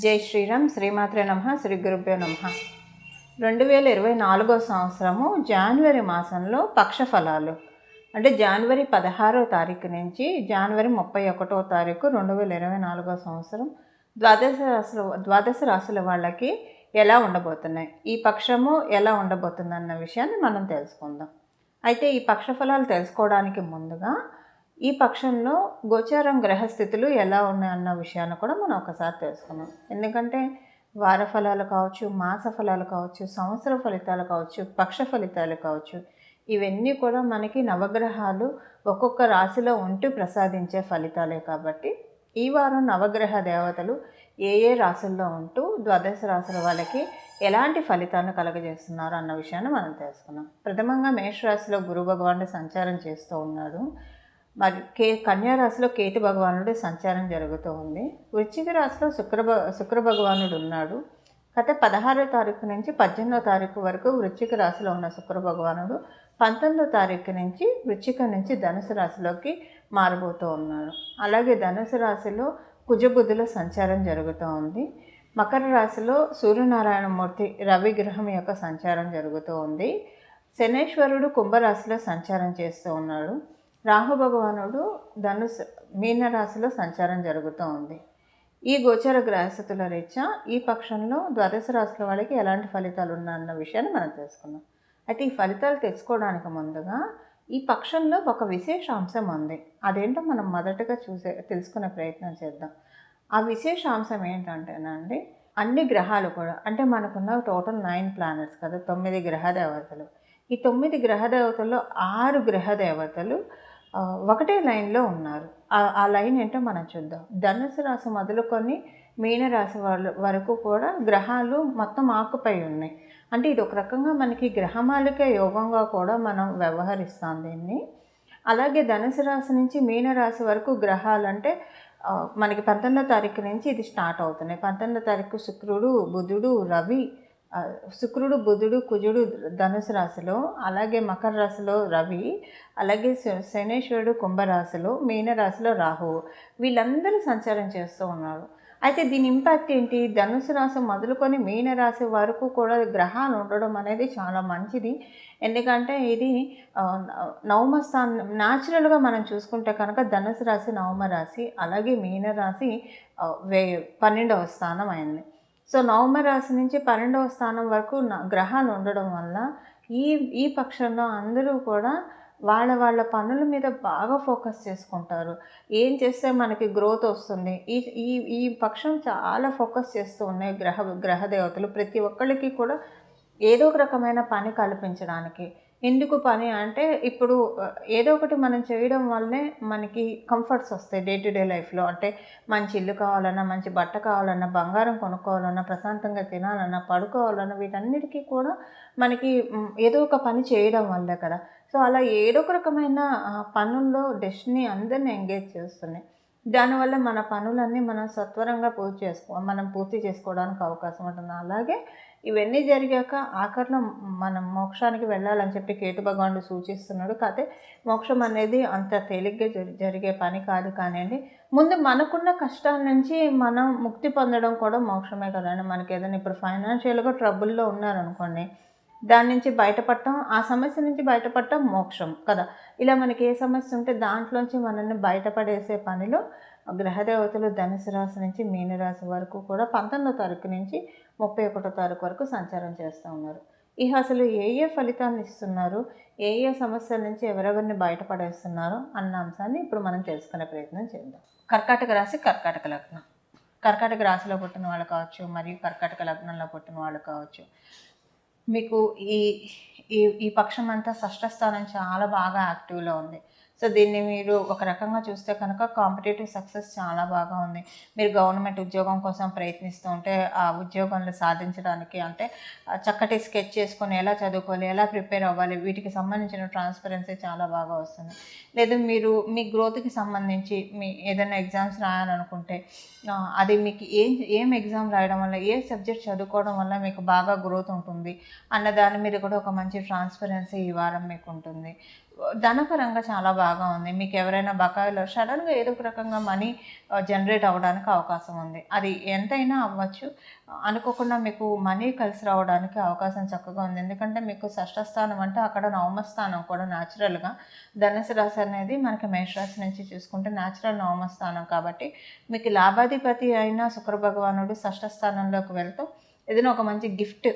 జై శ్రీరామ్. శ్రీమాత్రే నమః. శ్రీ గురుభ్యో నమః. 2024 సంవత్సరము జనవరి మాసంలో పక్ష ఫలాలు అంటే జనవరి 16వ తారీఖు నుంచి జనవరి 31వ తారీఖు 2024 సంవత్సరం ద్వాదశ రాశుల వాళ్ళకి ఎలా ఉండబోతున్నాయి, ఈ పక్షము ఎలా ఉండబోతుందన్న విషయాన్ని మనం తెలుసుకుందాం. అయితే ఈ పక్ష ఫలాలు తెలుసుకోవడానికి ముందుగా ఈ పక్షంలో గోచారం గ్రహస్థితులు ఎలా ఉన్నాయన్న విషయాన్ని కూడా మనం ఒకసారి తెలుసుకున్నాం. ఎందుకంటే వార ఫలాలు కావచ్చు, మాస ఫలాలు కావచ్చు, సంవత్సర ఫలితాలు కావచ్చు, పక్ష ఫలితాలు కావచ్చు, ఇవన్నీ కూడా మనకి నవగ్రహాలు ఒక్కొక్క రాశిలో ఉంటూ ప్రసాదించే ఫలితాలే. కాబట్టి ఈ వారం నవగ్రహ దేవతలు ఏ ఏ రాశుల్లో ఉంటూ ద్వాదశ రాశుల వాళ్ళకి ఎలాంటి ఫలితాలను కలగజేస్తున్నారు అన్న విషయాన్ని మనం తెలుసుకున్నాం. ప్రథమంగా మేషరాశిలో గురు భగవానుడు సంచారం చేస్తూ ఉన్నాడు. మరి కన్యా రాశిలో కేతు భగవానుడు సంచారం జరుగుతూ ఉంది. వృశ్చిక రాశిలో శుక్ర భగవానుడు ఉన్నాడు. గత 16వ తారీఖు నుంచి 18వ తారీఖు వరకు వృశ్చిక రాశిలో ఉన్న శుక్ర భగవానుడు 19వ తారీఖు నుంచి వృశ్చిక నుంచి ధనుసు రాశిలోకి మారబోతూ ఉన్నాడు. అలాగే ధనుసు రాశిలో కుజబుధుల సంచారం జరుగుతూ ఉంది. మకర రాశిలో సూర్యనారాయణమూర్తి రవి గ్రహం యొక్క సంచారం జరుగుతూ ఉంది. శనేశ్వరుడు కుంభరాశిలో సంచారం చేస్తూ ఉన్నాడు. రాహు భగవానుడు మీనరాశిలో సంచారం జరుగుతూ ఉంది. ఈ గోచర గ్రహస్థితుల రీత్యా ఈ పక్షంలో ద్వాదశ రాశుల వాళ్ళకి ఎలాంటి ఫలితాలు ఉన్నాయన్న విషయాన్ని మనం తెలుసుకుందాం. అయితే ఈ ఫలితాలు తెలుసుకోవడానికి ముందుగా ఈ పక్షంలో ఒక విశేష అంశం ఉంది. అదేంటో మనం మొదటగా తెలుసుకునే ప్రయత్నం చేద్దాం. ఆ విశేష అంశం ఏంటంటేనండి, అన్ని గ్రహాలు కూడా అంటే మనకున్న టోటల్ 9 ప్లానెట్స్ కదా, 9 గ్రహ దేవతలు. ఈ 9 గ్రహ దేవతల్లో 6 గ్రహ దేవతలు ఒకటే లైన్లో ఉన్నారు. ఆ లైన్ ఏంటో మనం చూద్దాం. ధనుసు రాశి మొదలుకొని మీనరాశి వరకు కూడా గ్రహాలు మొత్తం ఆకుపై ఉన్నాయి. అంటే ఇది ఒక రకంగా మనకి గ్రహమాలిక యోగంగా కూడా మనం వ్యవహరిస్తాం దీన్ని. అలాగే ధనుసు రాశి నుంచి మీనరాశి వరకు గ్రహాలు అంటే మనకి 19వ తారీఖు నుంచి ఇది స్టార్ట్ అవుతున్నాయి. 19వ తారీఖు శుక్రుడు, బుధుడు, రవి, శుక్రుడు, బుధుడు, కుజుడు ధనుసు రాశిలో, అలాగే మకర రాశిలో రవి, అలాగే శనేశ్వరుడు కుంభరాశిలో, మీనరాశిలో రాహువు, వీళ్ళందరూ సంచారం చేస్తూ ఉన్నారు. అయితే దీని ఇంపాక్ట్ ఏంటి? ధనుసు రాశి మొదలుకొని మీనరాశి వరకు కూడా గ్రహాలు ఉండడం అనేది చాలా మంచిది. ఎందుకంటే ఇది నవమ స్థానం. న్యాచురల్గా మనం చూసుకుంటే కనుక ధనుసు రాశి నవమ రాశి, అలాగే మీనరాశి 12వ స్థానం అయింది. సో నవమ రాశి నుంచి 12వ స్థానం వరకు గ్రహాలు ఉండడం వల్ల ఈ పక్షంలో అందరూ కూడా వాళ్ళ పనుల మీద బాగా ఫోకస్ చేసుకుంటారు. ఏం చేస్తే మనకి గ్రోత్ వస్తుంది, ఈ పక్షం చాలా ఫోకస్ చేస్తూ ఉన్నాయి గ్రహ దేవతలు. ప్రతి ఒక్కళ్ళకి కూడా ఏదో ఒక రకమైన పని కల్పించడానికి. ఎందుకు పని అంటే, ఇప్పుడు ఏదో ఒకటి మనం చేయడం వల్లే మనకి కంఫర్ట్స్ వస్తాయి డే టు డే లైఫ్లో. అంటే మంచి ఇల్లు కావాలన్నా, మంచి బట్ట కావాలన్నా, బంగారం కొనుక్కోవాలన్నా, ప్రశాంతంగా తినాలన్నా, పడుకోవాలన్నా, వీటన్నిటికీ కూడా మనకి ఏదో ఒక పని చేయడం వల్లే కదా. సో అలా ఏదో ఒక రకమైన పనుల్లో డెస్టినీ అందరినీ ఎంగేజ్ చేస్తున్నాయి. దానివల్ల మన పనులన్నీ మనం సత్వరంగా మనం పూర్తి చేసుకోవడానికి అవకాశం ఉంటుంది. అలాగే ఇవన్నీ జరిగాక ఆఖరిలో మనం మోక్షానికి వెళ్ళాలని చెప్పి కేతు భగవానుడు సూచిస్తున్నాడు. కాకపోతే మోక్షం అనేది అంత తేలిగ్గా జరిగే పని కాదు. కానివ్వండి, ముందు మనకున్న కష్టాల నుంచి మనం ముక్తి పొందడం కూడా మోక్షమే కదండి. మనకి ఏదైనా ఇప్పుడు ఫైనాన్షియల్గా ట్రబుల్లో ఉన్నారనుకోండి, దాని నుంచి బయటపడటం, ఆ సమస్య నుంచి బయటపడటం మోక్షం కదా. ఇలా మనకి ఏ సమస్య ఉంటే దాంట్లోంచి మనల్ని బయటపడేసే పనిలో గ్రహదేవతలు ధనుసు రాశి నుంచి మీనరాశి వరకు కూడా 19వ తారీఖు నుంచి 31వ తారీఖు వరకు సంచారం చేస్తూ ఉన్నారు. అసలు ఏ ఫలితాన్ని ఇస్తున్నారు, ఏ సమస్యల నుంచి ఎవరెవరిని బయటపడేస్తున్నారు అన్న అంశాన్ని ఇప్పుడు మనం తెలుసుకునే ప్రయత్నం చేద్దాం. కర్కాటక రాశి, కర్కాటక లగ్నం. కర్కాటక రాశిలో పుట్టిన వాళ్ళు కావచ్చు, మరియు కర్కాటక లగ్నంలో పుట్టిన వాళ్ళు కావచ్చు, మీకు ఈ పక్షం అంతా షష్ఠ స్థానం చాలా బాగా యాక్టివ్లో ఉంది. సో దీన్ని మీరు ఒక రకంగా చూస్తే కనుక కాంపిటేటివ్ సక్సెస్ చాలా బాగా ఉంది. మీరు గవర్నమెంట్ ఉద్యోగం కోసం ప్రయత్నిస్తూ ఉంటే ఆ ఉద్యోగంలో సాధించడానికి అంటే చక్కటి స్కెచ్ చేసుకొని ఎలా చదువుకోవాలి, ఎలా ప్రిపేర్ అవ్వాలి, వీటికి సంబంధించిన ట్రాన్స్పరెన్సీ చాలా బాగా వస్తుంది. లేదా మీరు మీ గ్రోత్కి సంబంధించి ఏదైనా ఎగ్జామ్స్ రాయాలనుకుంటే అది మీకు ఏం ఎగ్జామ్ రాయడం వల్ల, ఏ సబ్జెక్ట్ చదువుకోవడం వల్ల మీకు బాగా గ్రోత్ ఉంటుంది అన్న దాని మీద కూడా ఒక మంచి ట్రాన్స్పరెన్సీ ఈ వారం మీకు ఉంటుంది. ధనపరంగా చాలా బాగా ఉంది. మీకు ఎవరైనా బకాయిలు సడన్‌గా ఏదో ఒక రకంగా మనీ జనరేట్ అవ్వడానికి అవకాశం ఉంది. అది ఎంతైనా అవ్వచ్చు. అనుకోకుండా మీకు మనీ కలిసి రావడానికి అవకాశం చక్కగా ఉంది. ఎందుకంటే మీకు షష్ఠ స్థానం అంటే అక్కడ నవమ స్థానం కూడా న్యాచురల్‌గా ధనుసు రాశి అనేది మనకి మేషరాశి నుంచి చూసుకుంటే న్యాచురల్ నవమ స్థానం కాబట్టి మీకు లాభాధిపతి అయిన శుక్ర భగవానుడు షష్ఠ స్థానంలోకి వెళ్తూ ఏదైనా ఒక మంచి గిఫ్ట్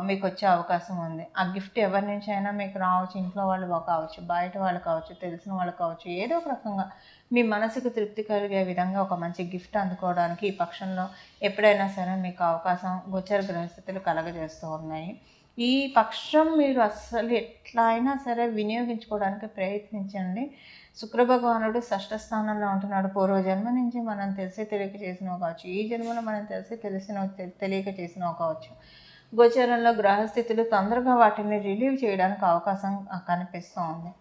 మీకు వచ్చే అవకాశం ఉంది. ఆ గిఫ్ట్ ఎవరి నుంచి అయినా మీకు రావచ్చు. ఇంట్లో వాళ్ళు కావచ్చు, బయట వాళ్ళు కావచ్చు, తెలిసిన వాళ్ళు కావచ్చు. ఏదో ఒక రకంగా మీ మనసుకు తృప్తి కలిగే విధంగా ఒక మంచి గిఫ్ట్ అందుకోవడానికి ఈ పక్షంలో ఎప్పుడైనా సరే మీకు అవకాశం గోచర గ్రహస్థితులు కలగజేస్తూ ఉన్నాయి. ఈ పక్షం మీరు అస్సలు ఎట్లా అయినా సరే వినియోగించుకోవడానికి ప్రయత్నించండి. శుక్రభగవానుడు షష్ఠ స్థానంలో ఉంటున్నాడు. పూర్వజన్మ నుంచి మనం తెలిసి తెలియక చేసినవి కావచ్చు, ఈ జన్మలో మనం తెలియక చేసినవి కావచ్చు. గోచరంలో గ్రహస్థితులు తొందరగా వాటిని రిలీవ్ చేయడానికి అవకాశం కనిపిస్తూ ఉంది.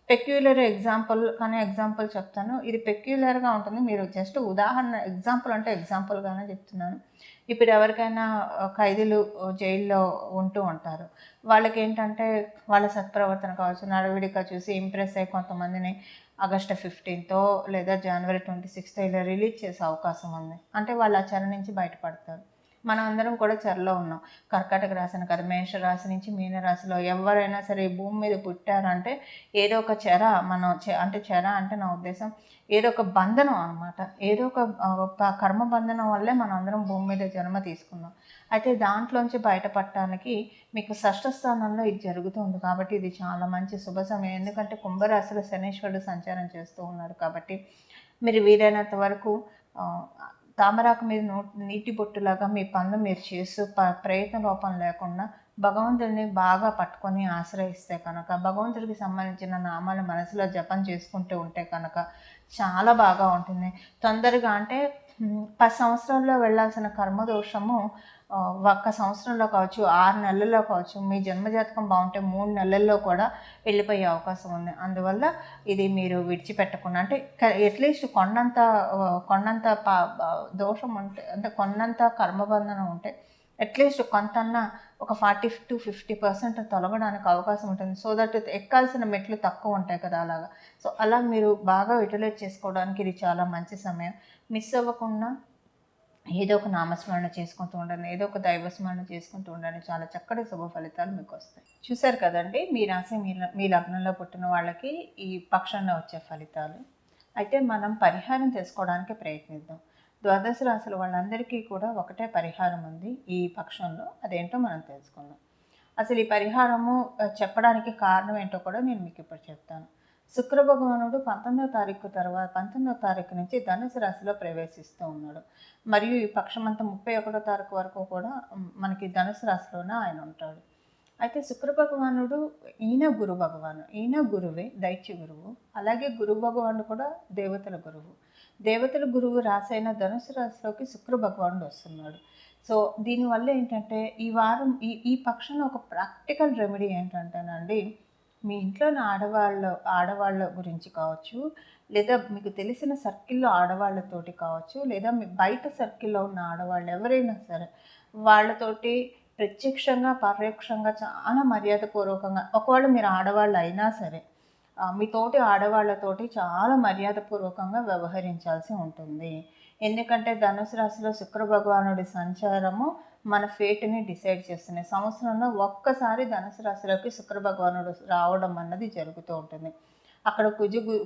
పెక్యులర్ ఎగ్జాంపుల్ చెప్తాను. ఇది పెక్యులర్గా ఉంటుంది. మీరు జస్ట్ ఉదాహరణ ఎగ్జాంపుల్గానే చెప్తున్నాను. ఇప్పుడు ఎవరికైనా ఖైదీలు జైల్లో ఉంటూ ఉంటారు. వాళ్ళకి ఏంటంటే వాళ్ళ సత్ప్రవర్తన కావచ్చు, నడవడిక చూసి ఇంప్రెస్ అయ్యి కొంతమందిని ఆగస్టు 15తో లేదా జనవరి 26తో ఇలా రిలీజ్ చేసే అవకాశం ఉంది. అంటే వాళ్ళు ఆ చెర నుంచి బయటపడతారు. మనం అందరం కూడా చెరలో ఉన్నాం. కర్కాటక రాశిని కదా, మేషరాశి నుంచి మీనరాశిలో ఎవరైనా సరే ఈ భూమి మీద పుట్టారంటే ఏదో ఒక చెర చెర అంటే నా ఉద్దేశం ఏదో ఒక బంధనం అనమాట. ఏదో ఒక కర్మ బంధనం వల్లే మనం అందరం భూమి మీద జన్మ తీసుకున్నాం. అయితే దాంట్లోంచి బయటపడటానికి మీకు షష్ఠ స్థానంలో ఇది జరుగుతుంది కాబట్టి ఇది చాలా మంచి శుభ సమయం. ఎందుకంటే కుంభరాశిలో శనీశ్వరుడు సంచారం చేస్తూ ఉన్నారు కాబట్టి మీరు వీలైనంత వరకు తామరాకు మీద నీటి బొట్టులాగా మీ పనులు మీరు చేస్తూ ప్రయత్న లోపం లేకుండా భగవంతుడిని బాగా పట్టుకొని ఆశ్రయిస్తే కనుక, భగవంతుడికి సంబంధించిన నామాలు మనసులో జపం చేసుకుంటూ ఉంటే కనుక చాలా బాగా ఉంటుంది. తొందరగా అంటే 10 సంవత్సరాల్లో వెళ్ళాల్సిన కర్మదోషము ఒక్క సంవత్సరంలో కావచ్చు, 6 నెలల్లో కావచ్చు, మీ జన్మజాతకం బాగుంటే 3 నెలల్లో కూడా వెళ్ళిపోయే అవకాశం ఉంది. అందువల్ల ఇది మీరు విడిచిపెట్టకుండా అంటే అట్లీస్ట్ కొండంత దోషం ఉంటే అంటే కొండంత కర్మబంధనం ఉంటే అట్లీస్ట్ కొంతన్నా ఒక 40-50% తొలగడానికి అవకాశం ఉంటుంది. సో దట్ ఎక్కాల్సిన మెట్లు తక్కువ ఉంటాయి కదా అలాగా. సో అలా మీరు బాగా యూటిలైజ్ చేసుకోవడానికి ఇది చాలా మంచి సమయం. మిస్ అవ్వకుండా ఏదో ఒక నామస్మరణ చేసుకుంటూ ఉండండి, ఏదో ఒక దైవస్మరణ చేసుకుంటూ ఉండండి. చాలా చక్కటి శుభ ఫలితాలు మీకు వస్తాయి. చూశారు కదండి, మీ రాశి మీ లగ్నంలో పుట్టిన వాళ్ళకి ఈ పక్షంలో వచ్చే ఫలితాలు. అయితే మనం పరిహారం చేసుకోవడానికి ప్రయత్నిద్దాం. ద్వాదశ రాశుల వాళ్ళందరికీ కూడా ఒకటే పరిహారం ఉంది ఈ పక్షంలో. అదేంటో మనం తెలుసుకుందాం. అసలు ఈ పరిహారము చెప్పడానికి కారణం ఏంటో కూడా నేను మీకు ఇప్పుడు చెప్తాను. శుక్ర భగవానుడు 19వ తారీఖు నుంచి ధనుసు రాశిలో ప్రవేశిస్తూ ఉన్నాడు. మరియు ఈ పక్షమంతా 31వ తారీఖు వరకు కూడా మనకి ధనుసు రాశిలోనే ఆయన ఉంటాడు. అయితే శుక్ర భగవానుడు ఈయన గురువే, దైత్య గురువు. అలాగే గురు భగవానుడు కూడా దేవతల గురువు రాశి అయిన ధనుసు రాశిలోకి శుక్ర భగవానుడు వస్తున్నాడు. సో దీనివల్ల ఏంటంటే ఈ వారం ఈ పక్షంలో ఒక ప్రాక్టికల్ రెమెడీ ఏంటంటేనండి, మీ ఇంట్లోని ఆడవాళ్ళ గురించి కావచ్చు, లేదా మీకు తెలిసిన సర్కిల్లో ఆడవాళ్ళతోటి కావచ్చు, లేదా మీ బయట సర్కిల్లో ఉన్న ఆడవాళ్ళు ఎవరైనా సరే వాళ్ళతోటి ప్రత్యక్షంగా పరోక్షంగా చాలా మర్యాదపూర్వకంగా, ఒకవేళ మీరు ఆడవాళ్ళు అయినా సరే మీతోటి ఆడవాళ్ళతోటి చాలా మర్యాదపూర్వకంగా వ్యవహరించాల్సి ఉంటుంది. ఎందుకంటే ధనుసు రాశిలో శుక్ర భగవానుడి సంచారము మన ఫేట్ని డిసైడ్ చేస్తున్నాయి. సంవత్సరంలో ఒక్కసారి ధనుసు రాశిలోకి శుక్ర భగవానుడు రావడం అన్నది జరుగుతూ ఉంటుంది. అక్కడ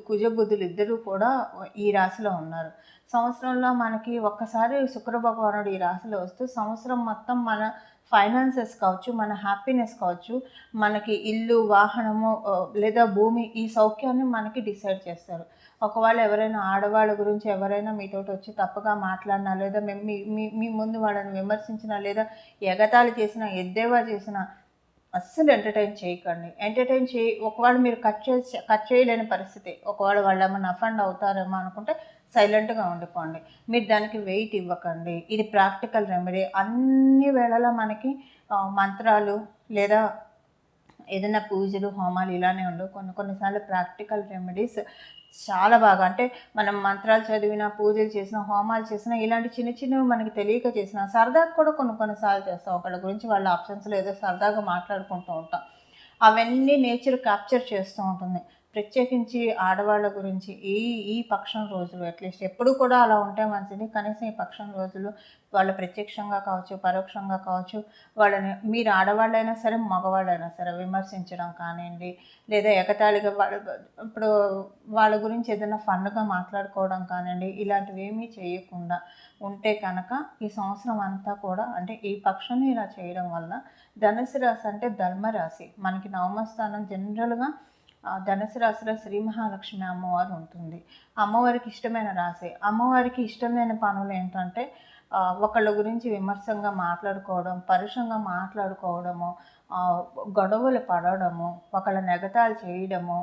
కుజబుధులు ఇద్దరు కూడా ఈ రాశిలో ఉన్నారు. సంవత్సరంలో మనకి ఒక్కసారి శుక్ర భగవానుడు ఈ రాశిలో వస్తూ సంవత్సరం మొత్తం మన ఫైనాన్సెస్ కావచ్చు, మన హ్యాపీనెస్ కావచ్చు, మనకి ఇల్లు, వాహనము లేదా భూమి ఈ సౌఖ్యాన్ని మనకి డిసైడ్ చేస్తారు. ఒకవేళ ఎవరైనా ఆడవాళ్ళ గురించి ఎవరైనా మీతోటి వచ్చి తప్పుగా మాట్లాడినా, లేదా మీ ముందు వాళ్ళని విమర్శించినా, లేదా ఎగతాళి చేసినా, ఎద్దేవా చేసినా అస్సలు ఎంటర్టైన్ చేయకండి. ఒకవేళ మీరు కట్ చేయలేని పరిస్థితి, ఒకవేళ వాళ్ళు ఏమైనా అఫెండ్ అవుతారేమో అనుకుంటే సైలెంట్గా ఉండిపోండి. మీరు దానికి వెయిట్ ఇవ్వకండి. ఇది ప్రాక్టికల్ రెమెడీ. అన్ని వేళలా మనకి మంత్రాలు లేదా ఏదైనా పూజలు, హోమాలు ఇలానే ఉండవు. కొన్నిసార్లు ప్రాక్టికల్ రెమెడీస్ చాలా బాగా, అంటే మనం మంత్రాలు చదివినా, పూజలు చేసినా, హోమాలు చేసినా, ఇలాంటి చిన్నవి మనకి తెలియక చేసినా, సరదాగా కూడా కొన్నిసార్లు చేస్తాం. ఒకళ్ళ గురించి వాళ్ళ ఆప్షన్స్లో ఏదో సరదాగా మాట్లాడుకుంటూ ఉంటాం. అవన్నీ నేచర్ క్యాప్చర్ చేస్తూ ఉంటుంది. ప్రత్యేకించి ఆడవాళ్ళ గురించి ఈ ఈ పక్షం రోజులు అట్లీస్ట్ ఎప్పుడు కూడా అలా ఉంటే మంచిది. కనీసం ఈ పక్షం రోజులు వాళ్ళు ప్రత్యక్షంగా కావచ్చు, పరోక్షంగా కావచ్చు, వాళ్ళని మీరు ఆడవాళ్ళైనా సరే, మగవాళ్ళైనా సరే విమర్శించడం కానియండి, లేదా ఎగతాళిగా ఇప్పుడు వాళ్ళ గురించి ఏదైనా ఫన్‌గా మాట్లాడుకోవడం కానియండి, ఇలాంటివి ఏమీ చేయకుండా ఉంటే కనుక ఈ సంవత్సరం అంతా కూడా అంటే ఈ పక్షంని ఇలా చేయడం వల్ల ధనుసు రాశి అంటే ధర్మరాశి. మనకి నవమ స్థానం జనరల్‌గా ధనుసు రాశిలో శ్రీ మహాలక్ష్మి అమ్మవారు ఉంటుంది. అమ్మవారికి ఇష్టమైన రాశి. అమ్మవారికి ఇష్టమైన పనులు ఏంటంటే ఒకళ్ళ గురించి విమర్శంగా మాట్లాడుకోవడం, పరుషంగా మాట్లాడుకోవడము, ఆహ్, గొడవలు పడడము, ఒకళ్ళని ఎగతాళి చేయడము,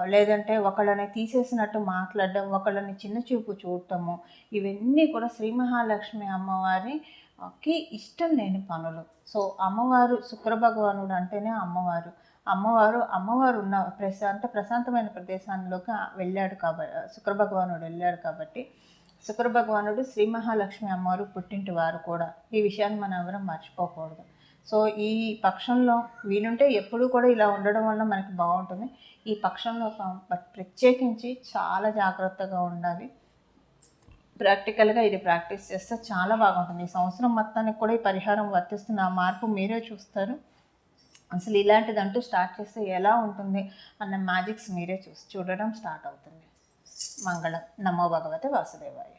లేదంటే ఒకళ్ళని తీసేసినట్టు మాట్లాడడం, ఒకళ్ళని చిన్న చూపు చూడటము, ఇవన్నీ కూడా శ్రీ మహాలక్ష్మి అమ్మవారి ఇష్టం లేని పనులు. సో, అమ్మవారు శుక్ర భగవానుడు అంటేనే అమ్మవారు. అమ్మవారు ఉన్న ప్రశాంతమైన ప్రదేశాల్లోకి వెళ్ళాడు శుక్ర భగవానుడు వెళ్ళాడు కాబట్టి, శుక్ర భగవానుడు శ్రీ మహాలక్ష్మి అమ్మవారు పుట్టింటి వారు కూడా. ఈ విషయాన్ని మనం ఎవరం మర్చిపోకూడదు. సో, ఈ పక్షంలో వీలుంటే ఎప్పుడూ కూడా ఇలా ఉండడం వల్ల మనకి బాగుంటుంది. ఈ పక్షంలో ప్రత్యేకించి చాలా జాగ్రత్తగా ఉండాలి. ప్రాక్టికల్‌గా ఇది ప్రాక్టీస్ చేస్తే చాలా బాగుంటుంది. ఈ సంవత్సరం మొత్తానికి కూడా ఈ పరిహారం వర్తిస్తున్న ఆ మార్పు మీరే చూస్తారు. అసలు ఇలాంటిదంటూ స్టార్ట్ చేస్తే ఎలా ఉంటుంది అన్న మ్యాజిక్స్ మీరే చూడడం స్టార్ట్ అవుతుంది. మంగళం. నమో భగవతే వాసుదేవాయ.